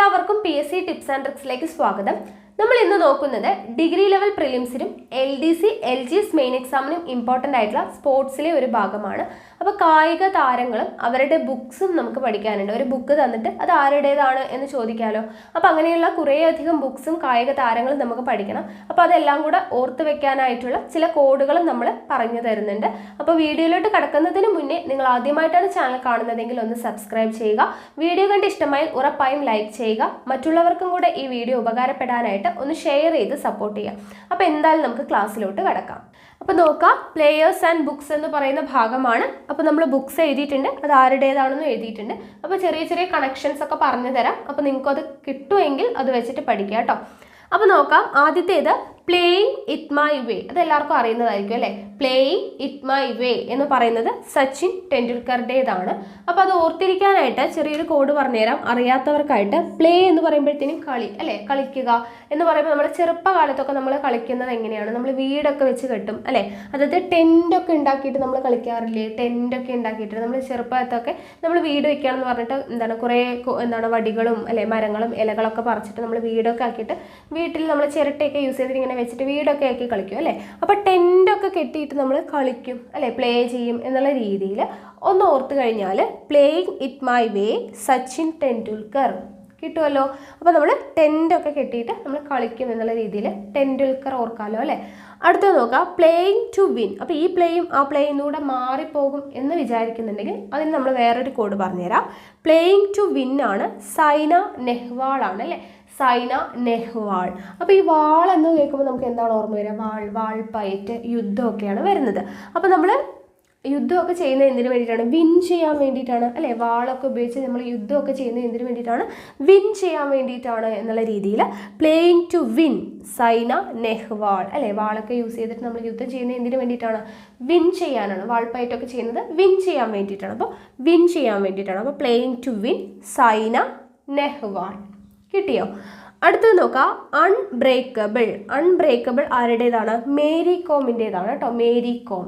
എല്ലാവർക്കും PSC tips and ട്രിക്സിലേക്ക് സ്വാഗതം. നമ്മൾ ഇന്ന് നോക്കുന്നത് ഡിഗ്രി ലെവൽ പ്രിലിംസിനും LDC LGS മെയിൻ എക്സാമിനും ഇമ്പോർട്ടൻ്റ് ആയിട്ടുള്ള സ്പോർട്സിലെ ഒരു ഭാഗമാണ്. അപ്പോൾ കായിക താരങ്ങളും അവരുടെ ബുക്സും നമുക്ക് പഠിക്കാനുണ്ട്. ഒരു ബുക്ക് തന്നിട്ട് അത് ആരുടേതാണ് എന്ന് ചോദിക്കാമല്ലോ. അപ്പോൾ അങ്ങനെയുള്ള കുറേയധികം ബുക്സും കായിക താരങ്ങളും നമുക്ക് പഠിക്കണം. അപ്പോൾ അതെല്ലാം കൂടെ ഓർത്ത് വെക്കാനായിട്ടുള്ള ചില കോഡുകളും നമ്മൾ പറഞ്ഞു തരുന്നുണ്ട്. അപ്പോൾ വീഡിയോയിലോട്ട് കടക്കുന്നതിന് മുന്നേ നിങ്ങൾ ആദ്യമായിട്ടാണ് ചാനൽ കാണുന്നതെങ്കിൽ ഒന്ന് സബ്സ്ക്രൈബ് ചെയ്യുക. വീഡിയോ കണ്ട് ഇഷ്ടമായാൽ ഉറപ്പായും ലൈക്ക് ചെയ്യുക. മറ്റുള്ളവർക്കും കൂടെ ഈ വീഡിയോ ഉപകാരപ്പെടാനായിട്ട് ഒന്ന് ഷെയർ ചെയ്ത് സപ്പോർട്ട് ചെയ്യാം. അപ്പോൾ എന്തായാലും നമുക്ക് ക്ലാസ്സിലോട്ട് കടക്കാം. അപ്പോൾ നോക്കാം, പ്ലേയേഴ്സ് ആൻഡ് ബുക്സ് എന്ന് പറയുന്ന ഭാഗമാണ്. അപ്പോൾ നമ്മൾ ബുക്സ് എഴുതിയിട്ടുണ്ട്, അത് ആരുടേതാണെന്ന് എഴുതിയിട്ടുണ്ട്. അപ്പോൾ ചെറിയ ചെറിയ കണക്ഷൻസ് ഒക്കെ പറഞ്ഞു തരാം. അപ്പോൾ നിങ്ങൾക്കത് കിട്ടുമെങ്കിൽ അത് വെച്ചിട്ട് പഠിക്കുക കേട്ടോ. അപ്പോൾ നോക്കാം, ആദ്യത്തേത് പ്ലേയിങ് ഇറ്റ് മൈ വേ. അത് എല്ലാവർക്കും അറിയുന്നതായിരിക്കും അല്ലേ. പ്ലേയിങ് ഇറ്റ് മൈ വേ എന്ന് പറയുന്നത് സച്ചിൻ ടെണ്ടുൽക്കറുടേതാണ്. അപ്പോൾ അത് ഓർത്തിരിക്കാനായിട്ട് ചെറിയൊരു കോഡ് പറഞ്ഞുതരാം അറിയാത്തവർക്കായിട്ട്. പ്ലേ എന്ന് പറയുമ്പോഴത്തേനും കളി അല്ലേ, കളിക്കുക എന്ന് പറയുമ്പോൾ നമ്മുടെ ചെറുപ്പകാലത്തൊക്കെ നമ്മൾ കളിക്കുന്നത് എങ്ങനെയാണ്, നമ്മൾ വീടൊക്കെ വെച്ച് കെട്ടും അല്ലേ. അതായത് ടെൻ്റൊക്കെ ഉണ്ടാക്കിയിട്ട് നമ്മൾ കളിക്കാറില്ലേ. ടെൻ്റൊക്കെ ഉണ്ടാക്കിയിട്ട് നമ്മൾ ചെറുപ്പത്തൊക്കെ നമ്മൾ വീട് വെക്കുകയാണെന്ന് പറഞ്ഞിട്ട് കുറേ വടികളും അല്ലേ മരങ്ങളും ഇലകളൊക്കെ പറിച്ചിട്ട് നമ്മൾ വീടൊക്കെ ആക്കിയിട്ട് വീട്ടിൽ നമ്മൾ ചിരട്ടയൊക്കെ യൂസ് ചെയ്തിട്ട് ഇങ്ങനെ വെച്ചിട്ട് വീടൊക്കെ ആക്കി കളിക്കും അല്ലേ. അപ്പോൾ ടെൻ്റൊക്കെ കെട്ടിയിട്ട് നമ്മൾ കളിക്കും അല്ലേ, പ്ലേ ചെയ്യും എന്നുള്ള രീതിയിൽ ഒന്ന് ഓർത്ത് കഴിഞ്ഞാൽ playing it my way Sachin Tendulkar കിട്ടുമല്ലോ. അപ്പോൾ നമ്മൾ ടെൻ്റൊക്കെ കെട്ടിയിട്ട് നമ്മൾ കളിക്കും എന്നുള്ള രീതിയിൽ ടെണ്ടുൽക്കർ ഓർക്കാമല്ലോ അല്ലേ. അടുത്തത് നോക്കാം, പ്ലേയിങ് ടു വിൻ. അപ്പോൾ ഈ പ്ലേയും ആ പ്ലേയും കൂടെ മാറിപ്പോകും എന്ന് വിചാരിക്കുന്നുണ്ടെങ്കിൽ അതിന് നമ്മൾ വേറൊരു കോഡ് പറഞ്ഞുതരാം. പ്ലേയിങ് ടു വിൻ ആണ് സൈന നെഹ്വാൾ ആണ് അല്ലേ, സൈന നെഹ്വാൾ. അപ്പോൾ ഈ വാൾ എന്ന് കേൾക്കുമ്പോൾ നമുക്ക് എന്താണ് ഓർമ്മ വരിക? വാൾപ്പയറ്റ് യുദ്ധമൊക്കെയാണ് വരുന്നത്. അപ്പോൾ നമ്മൾ യുദ്ധമൊക്കെ ചെയ്യുന്നത് എന്തിനു വേണ്ടിയിട്ടാണ്? വിൻ ചെയ്യാൻ വേണ്ടിയിട്ടാണ് അല്ലേ. വാളൊക്കെ ഉപയോഗിച്ച് നമ്മൾ യുദ്ധമൊക്കെ ചെയ്യുന്നത് എന്തിനു വേണ്ടിയിട്ടാണ്? വിൻ ചെയ്യാൻ വേണ്ടിയിട്ടാണ് എന്നുള്ള രീതിയിൽ playing to win Saina Nehwal അല്ലേ. വാളൊക്കെ യൂസ് ചെയ്തിട്ട് നമ്മൾ യുദ്ധം ചെയ്യുന്നത് എന്തിനു വേണ്ടിയിട്ടാണ്? വിൻ ചെയ്യാനാണ്. വാൾപ്പയറ്റൊക്കെ ചെയ്യുന്നത് വിൻ ചെയ്യാൻ വേണ്ടിയിട്ടാണ്. അപ്പോൾ വിൻ ചെയ്യാൻ വേണ്ടിയിട്ടാണ്. അപ്പോൾ playing to win Saina Nehwal കിട്ടിയോ. അടുത്തത് നോക്കാം, അൺബ്രേക്കബിൾ. അൺബ്രേക്കബിൾ ആരുടേതാണ്? മേരി കോമിൻ്റേതാണ് കേട്ടോ. Mary Kom,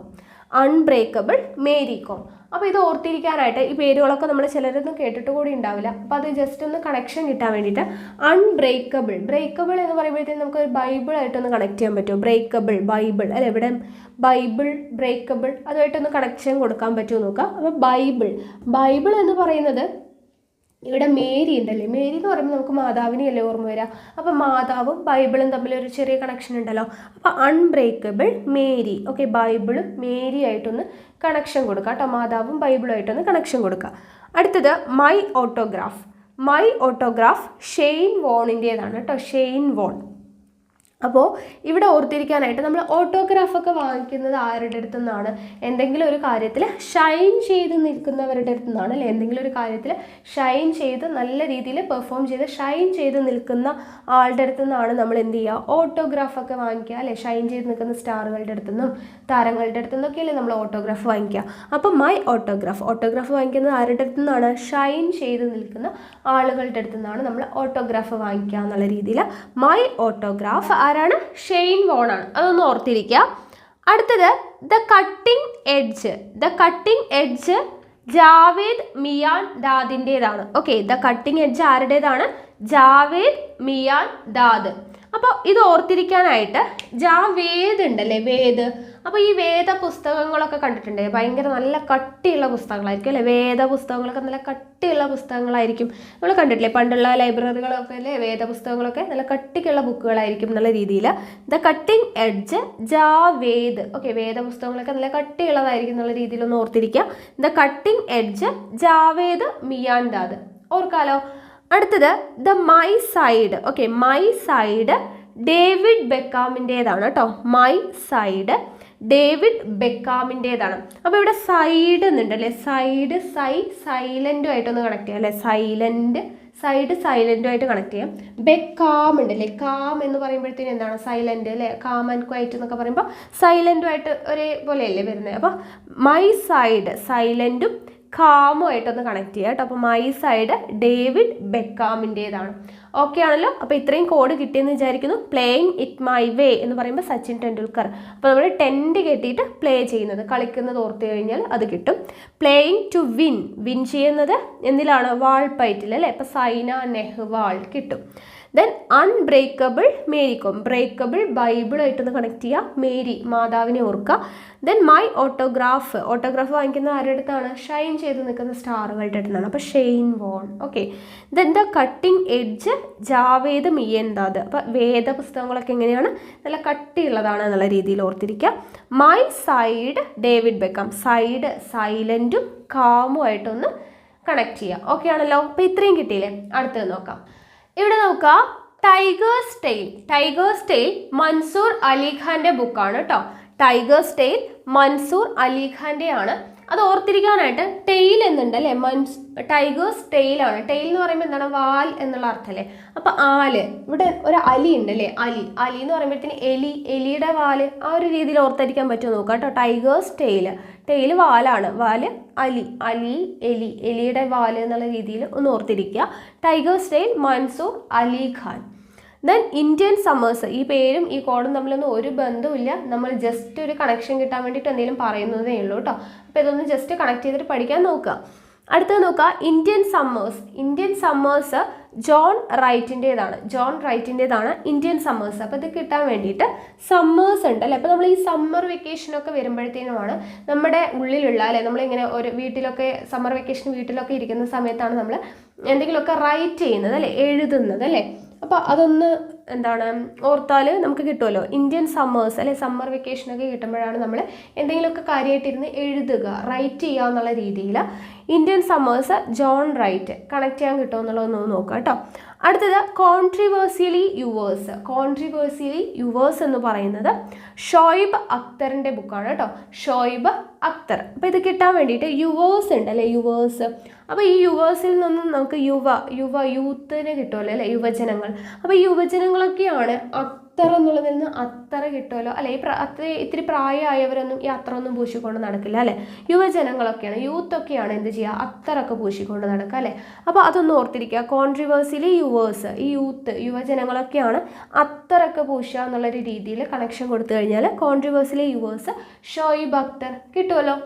unbreakable Mary Kom. അപ്പോൾ ഇത് ഓർത്തിരിക്കാനായിട്ട് ഈ പേരുകളൊക്കെ നമ്മൾ ചിലരൊന്നും കേട്ടിട്ട് കൂടി ഉണ്ടാവില്ല. അപ്പോൾ അത് ജസ്റ്റ് ഒന്ന് കണക്ഷൻ കിട്ടാൻ വേണ്ടിയിട്ട് അൺബ്രേക്കബിൾ. ബ്രേക്കബിൾ എന്ന് പറയുമ്പോഴത്തേക്കും നമുക്ക് ബൈബിളായിട്ടൊന്ന് കണക്ട് ചെയ്യാൻ പറ്റുമോ? ബ്രേക്കബിൾ ബൈബിൾ അല്ലെ, ഇവിടെ ബൈബിൾ ബ്രേക്കബിൾ അതുമായിട്ടൊന്ന് കണക്ഷൻ കൊടുക്കാൻ പറ്റുമോ നോക്കാം. അപ്പോൾ ബൈബിൾ എന്ന് പറയുന്നത് ഇവിടെ മേരി ഉണ്ടല്ലേ. മേരി എന്ന് പറയുമ്പോൾ നമുക്ക് മാതാവിനെയല്ലേ ഓർമ്മ വരിക. അപ്പോൾ മാതാവും ബൈബിളും തമ്മിൽ ഒരു ചെറിയ കണക്ഷൻ ഉണ്ടല്ലോ. അപ്പോൾ അൺബ്രേക്കബിൾ മേരി. ഓക്കെ, ബൈബിളും മേരി ആയിട്ടൊന്ന് കണക്ഷൻ കൊടുക്കുക കേട്ടോ. മാതാവും ബൈബിളുമായിട്ടൊന്ന് കണക്ഷൻ കൊടുക്കുക. അടുത്തത് my autograph. My autograph Shane വോണിൻ്റേതാണ് കേട്ടോ. Shane Warne. അപ്പോൾ ഇവിടെ ഓർത്തിരിക്കാനായിട്ട് നമ്മൾ ഓട്ടോഗ്രാഫൊക്കെ വാങ്ങിക്കുന്നത് ആരുടെ അടുത്തു നിന്നാണ്? എന്തെങ്കിലും ഒരു കാര്യത്തിൽ ഷൈൻ ചെയ്ത് നിൽക്കുന്നവരുടെ അടുത്തു നിന്നാണ് അല്ലേ. എന്തെങ്കിലും ഒരു കാര്യത്തിൽ ഷൈൻ ചെയ്ത് നല്ല രീതിയിൽ പെർഫോം ചെയ്ത് ഷൈൻ ചെയ്ത് നിൽക്കുന്ന ആളുടെ അടുത്തു നിന്നാണ് നമ്മൾ എന്ത് ചെയ്യുക? ഓട്ടോഗ്രാഫൊക്കെ വാങ്ങിക്കുക അല്ലേ. ഷൈൻ ചെയ്ത് നിൽക്കുന്ന സ്റ്റാറുകളുടെ അടുത്തു നിന്നും താരങ്ങളുടെ അടുത്തു നിന്നൊക്കെയല്ലേ നമ്മൾ ഓട്ടോഗ്രാഫ് വാങ്ങിക്കുക. അപ്പോൾ മൈ ഓട്ടോഗ്രാഫ് വാങ്ങിക്കുന്നത് ആരുടെ അടുത്തു നിന്നാണ്? ഷൈൻ ചെയ്ത് നിൽക്കുന്ന ആളുകളുടെ അടുത്തു നിന്നാണ് നമ്മൾ ഓട്ടോഗ്രാഫ് വാങ്ങിക്കുക എന്നുള്ള രീതിയിൽ മൈ ഓട്ടോഗ്രാഫ് ആരാണ്? ഷെയ്ൻ വോൺ ആണ്. അതൊന്ന് ഓർത്തിരിക്കുക. അടുത്തത് the cutting edge. The cutting edge Javed മിയാൻ ദാദിൻ്റേതാണ്. ഓക്കെ, ദ കട്ടിംഗ് എഡ്ജ് ആരുടേതാണ്? ജാവേദ് മിയാൻ ദാദ്. അപ്പോൾ ഇത് ഓർത്തിരിക്കാനായിട്ട് ജാവേദ് ഉണ്ടല്ലേ, വേദ്. അപ്പോൾ ഈ വേദ പുസ്തകങ്ങളൊക്കെ കണ്ടിട്ടുണ്ടേ, ഭയങ്കര നല്ല കട്ടിയുള്ള പുസ്തകങ്ങളായിരിക്കും അല്ലേ. വേദ പുസ്തകങ്ങളൊക്കെ നല്ല കട്ടിയുള്ള പുസ്തകങ്ങളായിരിക്കും. നമ്മൾ കണ്ടിട്ടില്ലേ പണ്ടുള്ള ലൈബ്രറികളൊക്കെ അല്ലേ, വേദ പുസ്തകങ്ങളൊക്കെ നല്ല കട്ടിക്കുള്ള ബുക്കുകളായിരിക്കും എന്നുള്ള രീതിയിൽ the cutting edge Javed. Okay, വേദ പുസ്തകങ്ങളൊക്കെ നല്ല കട്ടിയുള്ളതായിരിക്കും എന്നുള്ള രീതിയിലൊന്ന് ഓർത്തിരിക്കുക. The cutting edge Javed Miandad ഓർക്കാലോ. അടുത്തത് the my side. Okay, my side David ബെക്കാമിൻ്റേതാണ് കേട്ടോ. മൈ സൈഡ് ഡേവിഡ് ബെക്കാമിൻ്റേതാണ്. അപ്പോൾ ഇവിടെ സൈഡ് എന്നുണ്ടല്ലേ, സൈഡ് സൈലൻറ്റുമായിട്ടൊന്ന് കണക്ട് ചെയ്യാം അല്ലേ. സൈഡ് സൈലൻറ്റുമായിട്ട് കണക്ട് ചെയ്യാം. ബെക്കാം ഉണ്ടല്ലേ, കാം എന്ന് പറയുമ്പോഴത്തേനും എന്താണ്? സൈലൻറ്റ് അല്ലേ. കാം ആൻഡ് ക്വൈറ്റ് എന്നൊക്കെ പറയുമ്പോൾ സൈലൻറ്റുമായിട്ട് ഒരേപോലെയല്ലേ വരുന്നത്. അപ്പോൾ മൈ സൈഡ് സൈലൻറ്റും കാമുമായിട്ടൊന്ന് കണക്ട് ചെയ്യുക കേട്ടോ. അപ്പോൾ മൈ സൈഡ് ഡേവിഡ് ബെക്കാമിൻ്റേതാണ്. ഓക്കെ ആണല്ലോ. അപ്പോൾ ഇത്രയും കോഡ് കിട്ടിയെന്ന് വിചാരിക്കുന്നു. പ്ലേയിങ് ഇറ്റ് മൈ വേ എന്ന് പറയുമ്പോൾ സച്ചിൻ ടെണ്ടുൽക്കർ. അപ്പോൾ നമ്മൾ ടെൻറ്റ് കെട്ടിയിട്ട് പ്ലേ ചെയ്യുന്നത്, കളിക്കുന്നത് ഓർത്ത് കഴിഞ്ഞാൽ അത് കിട്ടും. പ്ലേയിങ് ടു വിൻ, വിൻ ചെയ്യുന്നത് എന്തിലാണ്? വാൾപ്പയറ്റിൽ അല്ലേ. അപ്പോൾ സൈന നെഹ്വാൾ കിട്ടും. Then unbreakable Mary Kom, breakable ബൈബിളായിട്ടൊന്ന് കണക്ട് ചെയ്യുക, മേരി മാതാവിനെ ഓർക്കുക. ദെൻ മൈ ഓട്ടോഗ്രാഫ്, ഓട്ടോഗ്രാഫ് വാങ്ങിക്കുന്ന ആരുടെ അടുത്താണ്? ഷൈൻ ചെയ്ത് നിൽക്കുന്ന സ്റ്റാറുകളുടെ അടുത്താണ്. അപ്പോൾ Shane Warne. Okay. Then the cutting edge Javed Miandad. അപ്പോൾ വേദപുസ്തകങ്ങളൊക്കെ എങ്ങനെയാണ്? നല്ല കട്ടിയുള്ളതാണ് എന്നുള്ള രീതിയിൽ ഓർത്തിരിക്കുക. My side David Beckham, side സൈലൻറ്റും കാമും ആയിട്ടൊന്ന് കണക്ട് ചെയ്യുക. ഓക്കെ ആണല്ലോ. അപ്പോൾ ഇത്രയും കിട്ടിയില്ലേ? അടുത്തത് നോക്കാം. ഇവിടെ നോക്കുക, tiger's tale. Tiger's tale Mansoor അലിഖാന്റെ ബുക്കാണ് കേട്ടോ. ടൈഗേഴ്സ് ടെയിൽ മൻസൂർ അലിഖാന്റെ ആണ്. അത് ഓർത്തിരിക്കാനായിട്ട് ടെയിൽ എന്നുണ്ട് അല്ലേ. ടൈഗേഴ്സ് ടെയിലാണ്. ടെയിൽ എന്ന് പറയുമ്പോൾ എന്താണ്? വാൽ എന്നുള്ള അർത്ഥമല്ലേ. അപ്പോൾ ആല്, ഇവിടെ ഒരു അലി ഉണ്ട് അല്ലേ. അലി, അലി എന്ന് പറയുമ്പോഴത്തേന് എലി, എലിയുടെ വാല്, ആ ഒരു രീതിയിൽ ഓർത്തിരിക്കാൻ പറ്റുമോ നോക്കാം കേട്ടോ. ടൈഗേഴ്സ് ടെയിൽ, ടെയിൽ വാലാണ്, വാല് അലി, അലി എലി, എലിയുടെ വാല് എന്നുള്ള രീതിയിൽ ഒന്ന് ഓർത്തിരിക്കുക. Tiger's tale Mansur Ali Khan. Then Indian summers, ഈ പേരും ഈ കോഡും തമ്മിലൊന്നും ഒരു ബന്ധവുമില്ല. നമ്മൾ ജസ്റ്റ് ഒരു കണക്ഷൻ കിട്ടാൻ വേണ്ടിയിട്ട് എന്തെങ്കിലും പറയുന്നതേ ഉള്ളൂ കേട്ടോ. അപ്പോൾ ഇതൊന്ന് ജസ്റ്റ് കണക്ട് ചെയ്തിട്ട് പഠിക്കാൻ നോക്കുക. അടുത്തത് നോക്കുക, Indian summers. Indian summers John റൈറ്റിൻ്റേതാണ്. ജോൺ റൈറ്റിൻ്റേതാണ് ഇന്ത്യൻ സമ്മേഴ്സ്. അപ്പോൾ ഇത് കിട്ടാൻ വേണ്ടിയിട്ട് സമ്മേഴ്സ് ഉണ്ട് അല്ലേ. അപ്പോൾ നമ്മൾ ഈ സമ്മർ വെക്കേഷനൊക്കെ വരുമ്പോഴത്തേനുമാണ് നമ്മുടെ ഉള്ളിലുള്ള അല്ലേ, നമ്മളിങ്ങനെ ഒരു വീട്ടിലൊക്കെ സമ്മർ വെക്കേഷൻ വീട്ടിലൊക്കെ ഇരിക്കുന്ന സമയത്താണ് നമ്മൾ എന്തെങ്കിലുമൊക്കെ റൈറ്റ് ചെയ്യുന്നത് അല്ലേ, എഴുതുന്നത് അല്ലേ. അപ്പോൾ അതൊന്ന് എന്താണ് ഓർത്താൽ നമുക്ക് കിട്ടുമല്ലോ. ഇന്ത്യൻ സമ്മേഴ്സ് അല്ലെ, സമ്മർ വെക്കേഷനൊക്കെ കിട്ടുമ്പോഴാണ് നമ്മൾ എന്തെങ്കിലുമൊക്കെ കാര്യമായിട്ടിരുന്ന് എഴുതുക, റൈറ്റ് ചെയ്യുക എന്നുള്ള രീതിയിൽ. Indian summers John Wright connect ചെയ്യാൻ കിട്ടുമോ എന്നുള്ളതൊന്ന് നോക്കാം കേട്ടോ. അടുത്തത് കോൺട്രിവേഴ്സ്യലി യുവേഴ്സ്. കോൺട്രിവേഴ്സ്യലി യുവേഴ്സ് എന്ന് പറയുന്നത് ഷോയിബ് അക്തറിൻ്റെ ബുക്കാണ് കേട്ടോ. ഷോയിബ് അക്തർ. അപ്പോൾ ഇത് കിട്ടാൻ വേണ്ടിയിട്ട് യുവേഴ്സ് ഉണ്ട് അല്ലേ, യുവേഴ്സ്. അപ്പോൾ ഈ യുവേഴ്സിൽ നിന്നും നമുക്ക് യൂത്തിന് കിട്ടുമല്ലോ അല്ലേ, യുവജനങ്ങൾ. അപ്പോൾ ഈ യുവജനങ്ങളൊക്കെയാണ് അത്തർ എന്നുള്ളതിൽ നിന്ന് അത്തറ കിട്ടുമല്ലോ അല്ലെ. ഇത്തിരി പ്രായമായവരൊന്നും ഈ അത്രയൊന്നും പൂശിക്കൊണ്ട് നടക്കില്ല അല്ലേ. യുവജനങ്ങളൊക്കെയാണ്, യൂത്തൊക്കെയാണ് എന്ത് ചെയ്യുക, അത്തറൊക്കെ പൂശിക്കൊണ്ട് നടക്കുക അല്ലേ. അപ്പോൾ അതൊന്ന് ഓർത്തിരിക്കുക. കോൺട്രിവേഴ്സിലി യുവേഴ്സ്, ഈ യൂത്ത് യുവജനങ്ങളൊക്കെയാണ് അത്തറൊക്കെ പൂശുക എന്നുള്ളൊരു രീതിയിൽ കണക്ഷൻ കൊടുത്തു കഴിഞ്ഞാൽ കോൺട്രിവേഴ്സിലി യുവേഴ്സ് ഷോയിബ് അക്തർ കിട്ടുമല്ലോ.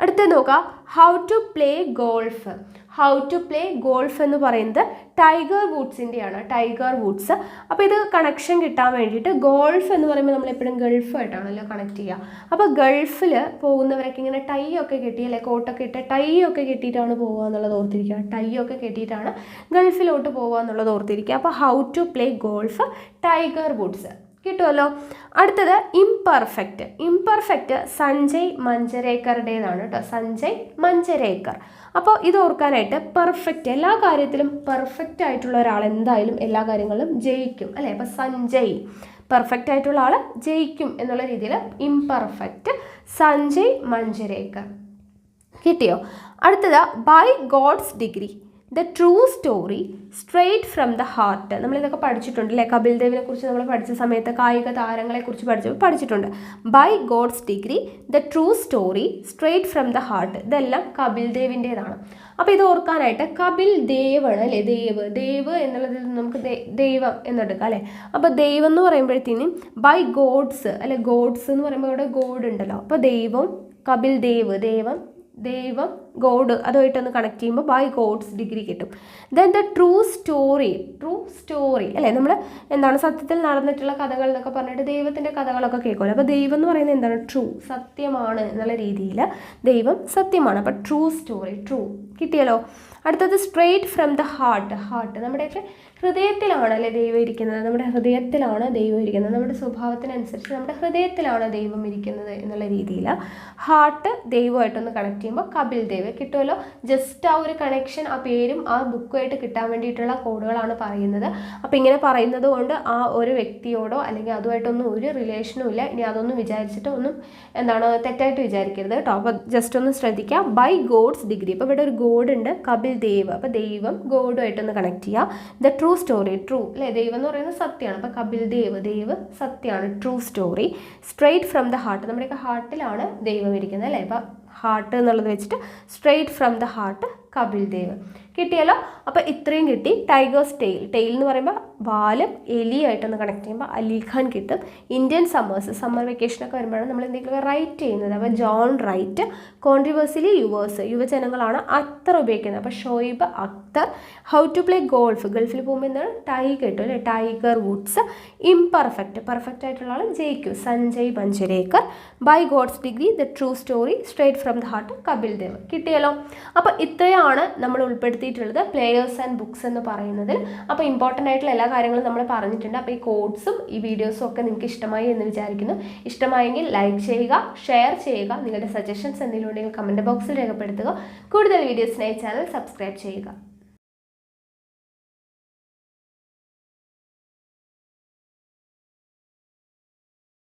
അടുത്ത നോക്കാം, how to play golf. How to play golf എന്ന് പറയുന്നത് ടൈഗർ വുഡ്സിൻ്റെയാണ്. Tiger Woods. അപ്പോൾ ഇത് കണക്ഷൻ കിട്ടാൻ വേണ്ടിയിട്ട് ഗോൾഫ് എന്ന് പറയുമ്പോൾ നമ്മളെപ്പോഴും ഗൾഫായിട്ടാണല്ലോ കണക്ട് ചെയ്യുക. അപ്പോൾ ഗൾഫിൽ പോകുന്നവരൊക്കെ ഇങ്ങനെ ടൈ ഒക്കെ കെട്ടി അല്ലെ, കോട്ടൊക്കെ ഇട്ട് ടൈ ഒക്കെ കെട്ടിയിട്ടാണ് പോകുക എന്നുള്ളത് ഓർത്തിരിക്കുക. ടൈ ഒക്കെ കെട്ടിയിട്ടാണ് ഗൾഫിലോട്ട് പോകുക എന്നുള്ളത് ഓർത്തിരിക്കുക. അപ്പോൾ how to play golf Tiger Woods കിട്ടുമല്ലോ. അടുത്തത് ഇംപെർഫെക്റ്റ്. ഇംപെർഫെക്റ്റ് സഞ്ജയ് മഞ്ചരേക്കറുടേതാണ് കേട്ടോ. സഞ്ജയ് മഞ്ചരേക്കർ. അപ്പോൾ ഇത് ഓർക്കാനായിട്ട് പെർഫെക്റ്റ്, എല്ലാ കാര്യത്തിലും പെർഫെക്റ്റ് ആയിട്ടുള്ള ഒരാൾ എന്തായാലും എല്ലാ കാര്യങ്ങളിലും ജയിക്കും അല്ലേ. അപ്പോൾ സഞ്ജയ് പെർഫെക്റ്റ് ആയിട്ടുള്ള ആൾ ജയിക്കും എന്നുള്ള രീതിയിൽ ഇംപെർഫെക്റ്റ് സഞ്ജയ് മഞ്ചരേക്കർ കിട്ടിയോ. അടുത്തത് by God's degree the true story straight from the heart. നമ്മളിതൊക്കെ പഠിച്ചിട്ടുണ്ട് അല്ലേ. കപിൽ ദേവിനെ കുറിച്ച് നമ്മൾ പഠിച്ച സമയത്ത് കായിക താരങ്ങളെക്കുറിച്ച് പഠിച്ചിട്ടുണ്ട്. By God's degree the true story straight from the heart. ഇതെല്ലാം കപിൽ ദേവിൻ്റേതാണ്. അപ്പോൾ ഇത് ഓർക്കാനായിട്ട് കപിൽ ദേവ് ആണ് അല്ലേ. ദേവ് എന്നുള്ളതിൽ നമുക്ക് ദൈവം എന്നെടുക്കാം അല്ലേ. അപ്പോൾ ദൈവം എന്ന് പറയുമ്പോഴത്തേനും ബൈ ഗോഡ്സ് അല്ലെ, ഗോഡ്സ് എന്ന് പറയുമ്പോൾ ഇവിടെ ഗോഡ് ഉണ്ടല്ലോ. അപ്പോൾ ദൈവം, കപിൽ ദേവ്, ദൈവം ഗോഡ്, അതുമായിട്ടൊന്ന് കണക്ട് ചെയ്യുമ്പോൾ ബൈ ഗോഡ്സ് ഡിഗ്രി കിട്ടും. ദെൻ ദ ട്രൂ സ്റ്റോറി അല്ലേ. നമ്മൾ എന്താണ് സത്യത്തിൽ നടന്നിട്ടുള്ള കഥകൾ എന്നൊക്കെ പറഞ്ഞിട്ട് ദൈവത്തിൻ്റെ കഥകളൊക്കെ കേൾക്കുമല്ലോ. അപ്പോൾ ദൈവം എന്ന് പറയുന്നത് എന്താണ്? ട്രൂ, സത്യമാണ് എന്നുള്ള രീതിയിൽ ദൈവം സത്യമാണ്. അപ്പോൾ ട്രൂ സ്റ്റോറി, ട്രൂ കിട്ടിയല്ലോ. അടുത്തത് സ്ട്രെയിറ്റ് ഫ്രം ദ ഹാർട്ട്. നമ്മുടെയൊക്കെ ഹൃദയത്തിലാണ് അല്ലേ ദൈവം ഇരിക്കുന്നത്. നമ്മുടെ ഹൃദയത്തിലാണ് ദൈവം ഇരിക്കുന്നത്. നമ്മുടെ സ്വഭാവത്തിനനുസരിച്ച് നമ്മുടെ ഹൃദയത്തിലാണ് ദൈവം ഇരിക്കുന്നത് എന്നുള്ള രീതിയിൽ ഹാർട്ട് ദൈവമായിട്ടൊന്ന് കണക്ട് ചെയ്യുമ്പോൾ കപിൽ ദേവ് കിട്ടുമല്ലോ. ജസ്റ്റ് ആ ഒരു കണക്ഷൻ, ആ പേരും ആ ബുക്കുമായിട്ട് കിട്ടാൻ വേണ്ടിയിട്ടുള്ള കോഡുകളാണ് പറയുന്നത്. അപ്പോൾ ഇങ്ങനെ പറയുന്നത് കൊണ്ട് ആ ഒരു വ്യക്തിയോടോ അല്ലെങ്കിൽ അതുമായിട്ടൊന്നും ഒരു റിലേഷനും ഇല്ല. ഇനി അതൊന്നും വിചാരിച്ചിട്ട് ഒന്നും തെറ്റായിട്ട് വിചാരിക്കരുത് കേട്ടോ. അപ്പോൾ ജസ്റ്റ് ഒന്ന് ശ്രദ്ധിക്കാം. By God's degree. ഇപ്പോൾ ഇവിടെ ഒരു ഗോഡ് ഉണ്ട്, കപിൽ ദേവ്. അപ്പോൾ ദൈവം ഗോഡുമായിട്ടൊന്ന് കണക്ട് ചെയ്യുക. ദ ട്രൂ സ്റ്റോറി, ട്രൂ അല്ലേ. ദൈവം എന്ന് പറയുന്നത് സത്യമാണ്. അപ്പോൾ കപിൽ ദേവ് സത്യമാണ്. True story straight from the heart. നമ്മുടെയൊക്കെ ഹാർട്ടിലാണ് ദൈവം ഇരിക്കുന്നത് അല്ലേ. അപ്പോൾ ഹാർട്ട് എന്നുള്ളത് വെച്ചിട്ട് straight from the heart Kapil Dev. കിട്ടിയല്ലോ. അപ്പോൾ ഇത്രയും കിട്ടി. ടൈഗേഴ്സ് ടെയിൽ എന്ന് പറയുമ്പോൾ വാലും എലിയായിട്ടൊന്ന് കണക്ട് ചെയ്യുമ്പോൾ അലിഖാൻ കിട്ടും. ഇന്ത്യൻ സമ്മർ വെക്കേഷനൊക്കെ വരുമ്പോഴാണ് നമ്മൾ എന്തെങ്കിലും റൈറ്റ് ചെയ്യുന്നത്. അപ്പോൾ ജോൺ റൈറ്റ്. കോൺട്രിവേഴ്സിലി യുവജനങ്ങളാണ് അത്തർ ഉപയോഗിക്കുന്നത്. അപ്പോൾ Shoaib Akhtar. How to play ഗൾഫിൽ പോകുമ്പോൾ എന്താണ് ടൈ കിട്ടും അല്ലേ, ടൈഗർ വുഡ്സ്. പെർഫെക്റ്റ് ആയിട്ടുള്ള ആൾ ജയിക്കും, Sanjay Manjrekar. By God's degree the true story straight from the heart Kapil Dev. കിട്ടിയല്ലോ. അപ്പോൾ ഇത്രയാണ് നമ്മൾ ഉൾപ്പെടുത്തിയിട്ടുള്ളത് പ്ലേയേഴ്സ് ആൻഡ് ബുക്സ് എന്ന് പറയുന്നതിൽ. അപ്പോൾ ഇമ്പോർട്ടൻ്റ് ആയിട്ടുള്ള എല്ലാ കാര്യങ്ങളും നമ്മൾ പറഞ്ഞിട്ടുണ്ട്. അപ്പോൾ ഈ കോഡ്സും ഈ വീഡിയോസും ഒക്കെ നിങ്ങൾക്ക് ഇഷ്ടമായി എന്ന് വിചാരിക്കുന്നു. ഇഷ്ടമായെങ്കിൽ ലൈക്ക് ചെയ്യുക, ഷെയർ ചെയ്യുക. നിങ്ങളുടെ സജഷൻസ് എന്തെങ്കിലും ഉണ്ടെങ്കിൽ കമൻറ്റ് ബോക്സിൽ രേഖപ്പെടുത്തുക. കൂടുതൽ വീഡിയോസിനായി ചാനൽ സബ്സ്ക്രൈബ് ചെയ്യുക.